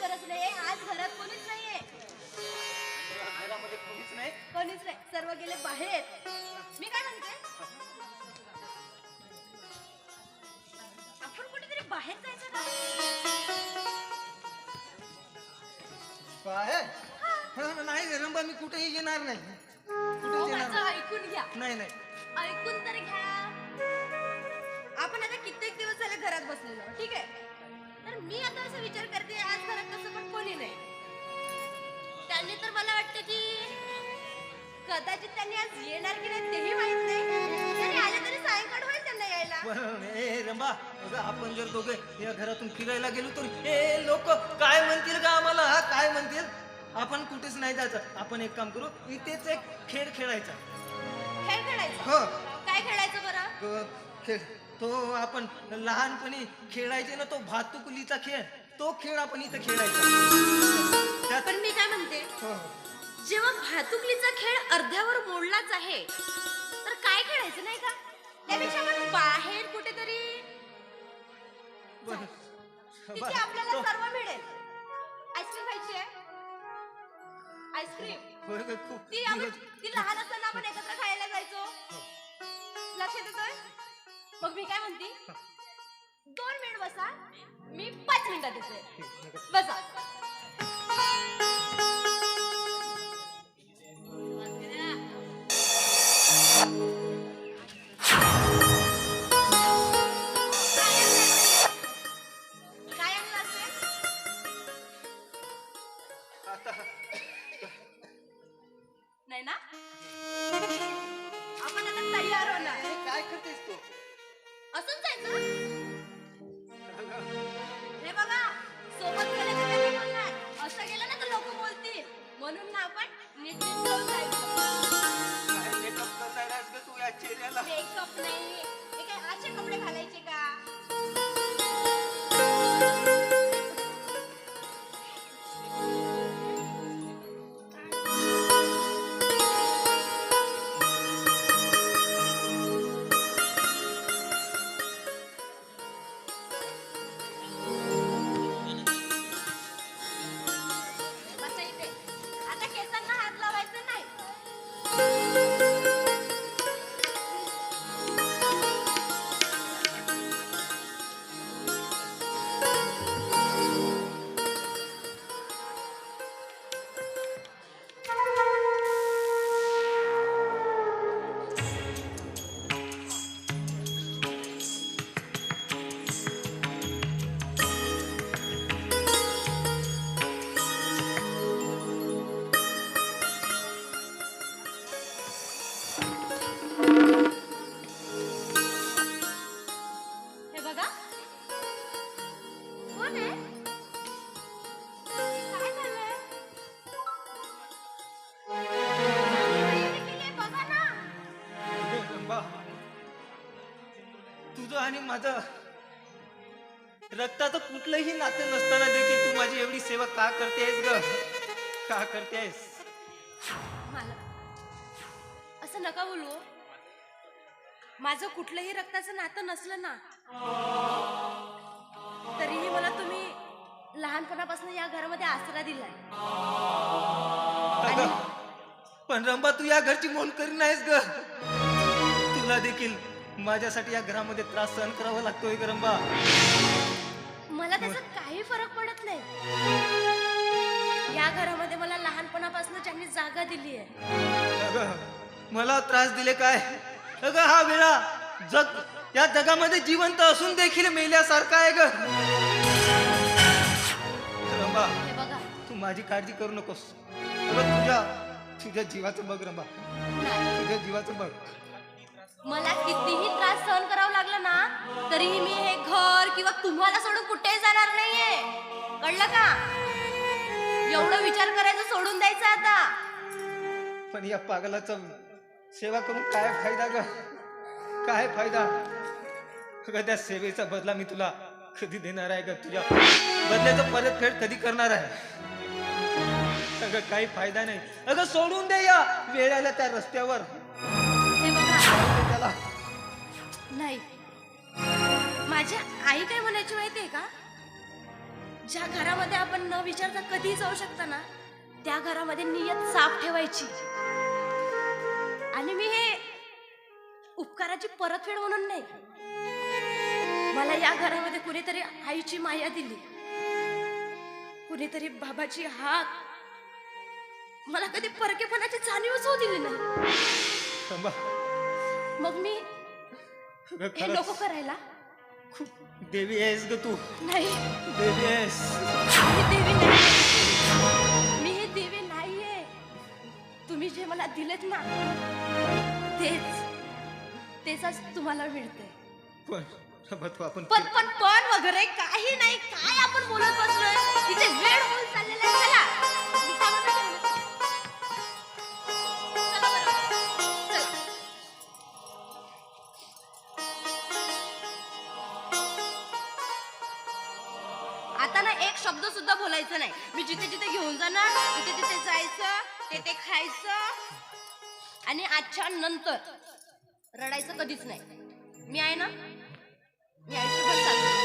गरज नाही. आज घरात कोणीच नाहीये. घरामध्ये कोणीच नाही. कोणीच नाही, सर्व गेले बाहेर. मी काय म्हणते, आपण कुठेतरी बाहेर जायचं का? बाहेर नाही रंबा, मी कुठेही येणार नाही. कुठेच येणार माझं ऐकून घ्या. नाही. नाही ऐकून तर घ्या. आपण आता कित्येक दिवस झाले घरात बसलेलो, ठीक आहे. तर मी आता असा विचार करते, आज घरात तसं पण कोणी नाही. त्यांनी तर मला वाटतं की कदाचित त्यांनी आज येणार की नाही तेही माहित नाही. त्यांनी आले तरी सायंकाळ होईल त्यांना यायला. पण ए रंबा, अगं आपण जर दोघे या घरातून फिरायला गेलो तर हे लोक काय म्हणतील का आम्हाला? काय म्हणतील? आपण कुठेच नाही जायचं. आपण एक काम करू, इथेच एक खेळ खेळायचा. खेळ खेळायचं? हो. काय खेळायचं बरं? तो आपण लहानपणी खेळायचे ना, तो भातुकलीचा खेळ, तो खेळ आपण इथं खेळायचा. पण मी काय म्हणते, हो. जेव्हा भातुकलीचा खेळ अर्ध्यावर मोडलाच आहे तर काय खेळायचं नाही का? त्यापेक्षा आपण बाहेर कुठेतरी तिथे आपल्याला सर्व मिळेल. आईस्क्रीम खायची आहे? आईस्क्रीम ती लहान असताना आपण एकत्र खायला जायचो, लक्षात येतोय? मग मी काय म्हणते, 2 मिनिट बसा, मी 5 मिनिटात येते. बसा. काय आणलं असेल? नाही ना? आपण आता तयार होणार. काय करतेस तू? असंच जायचं. हे बघा, सोबत गेलं तर काही बोलणार, असं गेलं ना तर लोक बोलतील. म्हणून ना आपण नीट जाऊन जायचं. मेकअप करतायस ग तू या चेहऱ्याला? मेकअप नाही, हे काय असे कपडे घालायचे का? बसा इथे. आता केसांना हात लावायचा नाही. हे बघा, कोण आहे? काय झालंय? बघा ना. रंबा, तुझं आणि माझं रक्ताचं कुठलंही नातं नसताना देखील तू माझी एवढी सेवा का करतेस ग? का करतेस? मला असं नका बोलू. माझं कुठलंही रक्ताचं नातं नसलं ना तरीही मला तुम्ही लहानपणापासून या घरामध्ये आसरा दिलाय. अगं, पण रंबा तू या घरची मोल करी नाहीस ग. तुला देखील माझ्यासाठी या घरामध्ये त्रास सहन करावा लागतोय ग रंबा. मला त्याचा काही फरक पडत नाही. या घरामध्ये मला लहानपणापासून ज्यांनी जागा दिली आहे. अगं, मला त्रास दिले काय? अगं, हा वेळा जग या जगामध्ये जिवंत असून देखील मेल्यासारखा आहे ग. रंबा, हे बघा, तू माझी काळजी करू नकोस. अगं, तुझ्या जीवाचं बघ रंबा, तुझ्या जीवाचं बघ. मला कितीही त्रास सहन करावा लागला ना तरीही मी हे घर किंवा तुम्हाला सोडून कुठेही जाणार नाहीये. कळलं का? एवढं विचार करायचं सोडून द्यायचं आता. पण या पागलाचा सेवा करून काय फायदा ग? काय फायदा? अगं, त्या सेवेचा बदला मी तुला कधी देणार आहे ग? तुझ्या बदल्याचं परतफेड कधी करणार आहे? अगं, काही फायदा नाही. अगं, सोडून दे या वेळेला त्या रस्त्यावर. हे बघा, त्याला नाही, माझी आई काय म्हणायची माहितीये का? ज्या घरामध्ये आपण न विचारता कधीही जाऊ शकता ना, त्या घरामध्ये नियत साफ ठेवायची. आणि मी हे उपकाराची परतफेड म्हणून नाही, मला या घरामध्ये कुणीतरी आईची माया दिली, कुणीतरी बाबाची हाक, मला कधी परकेपणाची जाणीवच होऊ दिली नाही. थांबा. मग मी अगं, हे खरंच नको करायला. खूप देवी आहेस ग तू. नाही, देवी आहेस. मी देवी नाही, मी हे देवी नाहीये. तुम्ही जे मला दिलेत ना, तेच आज तुम्हाला मिळतंय. पण थांबा, तू आपण पण वगैरे काही नाही. काय आपण बोलत बसलोय इथे, वेळ होऊन चाललेला आहे. चला चला बरं. चला. आता ना एक शब्द सुद्धा बोलायचं नाही. मी जिथे जिथे घेऊन जाणार तिथे तिथे जायचं, ते खायचं आणि आजच्या नंतर रडायचं कधीच नाही. मी आहे ना, मी आयुष्यभर चालू.